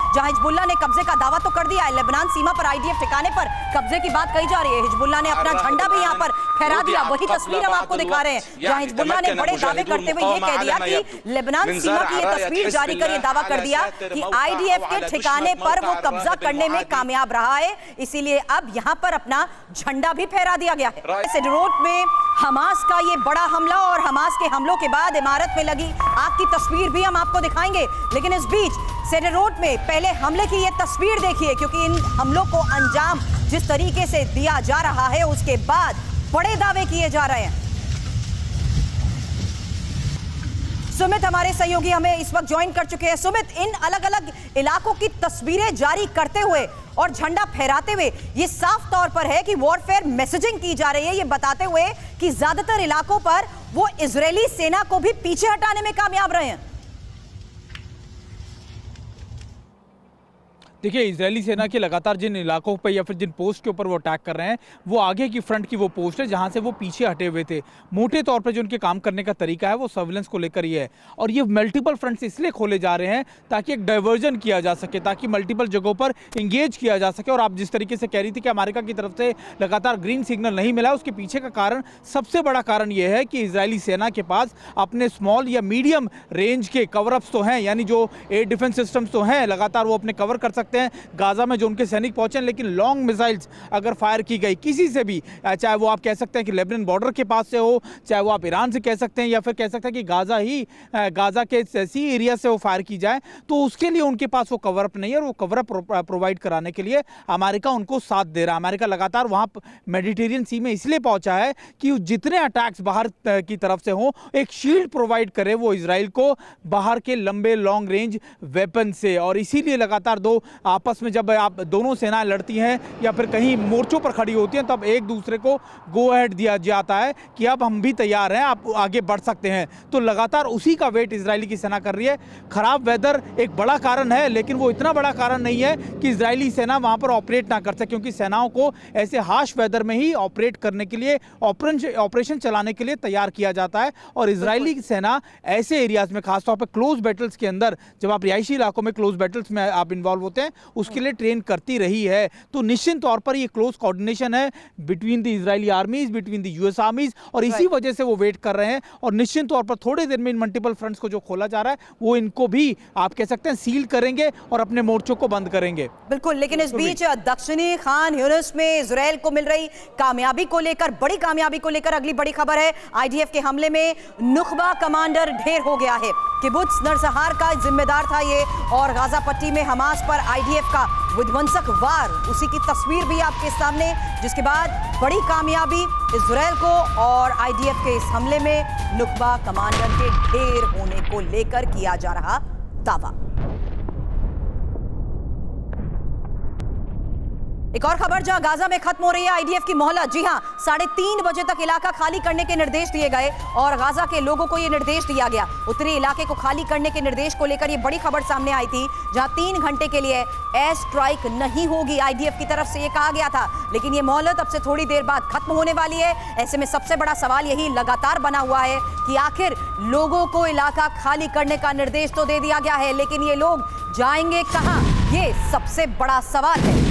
जहां हिजबुल्लाह ने कब्जे का दावा तो कर दिया है। लेबनान सीमा पर आईडीएफ ठिकाने पर कब्जे की बात कही जा रही है। हिजबुल्लाह ने अपना झंडा भी यहां पर फहरा दिया। वही तस्वीर हम आपको दिखा रहे हैं जहां हिजबुल्लाह ने बड़े दावे करते हुए ये कह दिया कि लेबनान सीमा की ये तस्वीर जारी कर ये दावा कर दिया कि आईडीएफ के ठिकाने पर वो कब्जा करने में कामयाब रहा है, इसीलिए अब यहां पर अपना झंडा भी फहरा दिया गया है। सेडरोट में हमास का ये बड़ा हमला और हमास के हमलों के बाद इमारत में लगी आग की तस्वीर भी हम आपको दिखाएंगे, लेकिन इस बीच सेडरोट में पहले हमले की ये तस्वीर देखिए, क्योंकि इन हमलों को अंजाम जिस तरीके से दिया जा रहा है उसके बाद बड़े दावे किए जा रहे हैं। सुमित हमारे सहयोगी हमें इस वक्त ज्वाइन कर चुके हैं। सुमित, इन अलग अलग इलाकों की तस्वीरें जारी करते हुए और झंडा फहराते हुए ये साफ तौर पर है कि वॉरफेयर मैसेजिंग की जा रही है, ये बताते हुए कि ज्यादातर इलाकों पर वो इजरायली सेना को भी पीछे हटाने में कामयाब रहे हैं। देखिए, इजरायली सेना के लगातार जिन इलाकों पर या फिर जिन पोस्ट के ऊपर वो अटैक कर रहे हैं वो आगे की फ्रंट की वो पोस्ट है जहां से वो पीछे हटे हुए थे। मोटे तौर पर जो उनके काम करने का तरीका है वो सर्विलेंस को लेकर ही है, और ये मल्टीपल फ्रंट्स इसलिए खोले जा रहे हैं ताकि एक डाइवर्जन किया जा सके, ताकि मल्टीपल जगहों पर इंगेज किया जा सके। और आप जिस तरीके से कह रही थी कि अमेरिका की तरफ से लगातार ग्रीन सिग्नल नहीं मिला, उसके पीछे का कारण, सबसे बड़ा कारण ये है कि इजरायली सेना के पास अपने स्मॉल या मीडियम रेंज के कवरअप्स तो हैं, यानी जो एयर डिफेंस सिस्टम्स तो हैं, लगातार वो अपने कवर कर सकते हैं गाजा में जो उनके सैनिक पहुंचे। लेकिन लॉन्ग मिसाइल्स अगर फायर की गई किसी से भी, चाहे वो आप कह सकते हैं कि लेबनान बॉर्डर के पास से हो, चाहे वो आप ईरान से कह सकते हैं, या फिर कह सकते हैं कि गाजा के सी एरिया से वो फायर की जाए, तो उसके लिए उनके पास वो कवरअप नहीं है। और वो कवरअप प्रोवाइड कराने के लिए अमेरिका उनको साथ दे रहा है। अमेरिका लगातार वहां मेडिटेरियन सी में इसलिए पहुंचा है कि जितने अटैक्स बाहर की तरफ से हो, एक शील्ड प्रोवाइड करे वो इजराइल को बाहर के लंबे लॉन्ग रेंज वेपन से। और इसीलिए लगातार दो आपस में जब आप दोनों सेनाएं लड़ती हैं या फिर कहीं मोर्चों पर खड़ी होती हैं, तब एक दूसरे को गो अहेड दिया जाता है कि अब हम भी तैयार हैं, आप आगे बढ़ सकते हैं। तो लगातार उसी का वेट इजरायली की सेना कर रही है। खराब वेदर एक बड़ा कारण है, लेकिन वो इतना बड़ा कारण नहीं है कि इजरायली सेना वहां पर ऑपरेट ना कर सके, क्योंकि सेनाओं को ऐसे हार्श वेदर में ही ऑपरेट करने के लिए, ऑपरेशन चलाने के लिए तैयार किया जाता है। और इजरायली सेना ऐसे एरियाज में, खासतौर पर क्लोज बैटल्स के अंदर, जब आप रिहायशी इलाकों में क्लोज बैटल्स में आप इन्वॉल्व होते हैं, उसके लिए ट्रेन करती रही है। तो निश्चित तौर पर ये क्लोज कोऑर्डिनेशन है between the Israeli आर्मीज, between the US आर्मीज, और इसी वजह से वो वेट कर रहे हैं। और निश्चित तौर पर थोड़ी देर में इन मल्टीपल फ्रंट्स को जो खोला जा रहा है वो इनको भी आप कह सकते हैं सील करेंगे और अपने मोर्चों को बंद करेंगे। बिल्कुल, लेकिन इस बीच दक्षिणी खान यूनिस में इजराइल को मिल रही कामयाबी को लेकर, बड़ी कामयाबी को लेकर अगली बड़ी खबर है। आईडीएफ के हमले में नुखबा कमांडर ढेर हो गया है। किबुत्ज नरसहार का जिम्मेदार था ये, और गाजा पट्टी में हमास पर आईडीएफ का विध्वंसक वार, उसी की तस्वीर भी आपके सामने, जिसके बाद बड़ी कामयाबी इजराइल को और आईडीएफ के इस हमले में नुखबा कमांडर के ढेर होने को लेकर किया जा रहा दावा। एक और खबर जहां गाजा में खत्म हो रही है आईडीएफ की मोहलत। जी हां, 3:30 बजे तक इलाका खाली करने के निर्देश दिए गए और गाजा के लोगों को यह निर्देश दिया गया। उत्तरी इलाके को खाली करने के निर्देश को लेकर यह बड़ी खबर सामने आई थी, जहां 3 घंटे के लिए एयर स्ट्राइक नहीं होगी, आईडीएफ की तरफ से यह कहा गया था। लेकिन यह मोहलत अब से थोड़ी देर बाद खत्म होने वाली है। ऐसे में सबसे बड़ा सवाल यही लगातार बना हुआ है कि आखिर लोगों को इलाका खाली करने का निर्देश तो दे दिया गया है, लेकिन ये लोग जाएंगे कहां? ये सबसे बड़ा सवाल है।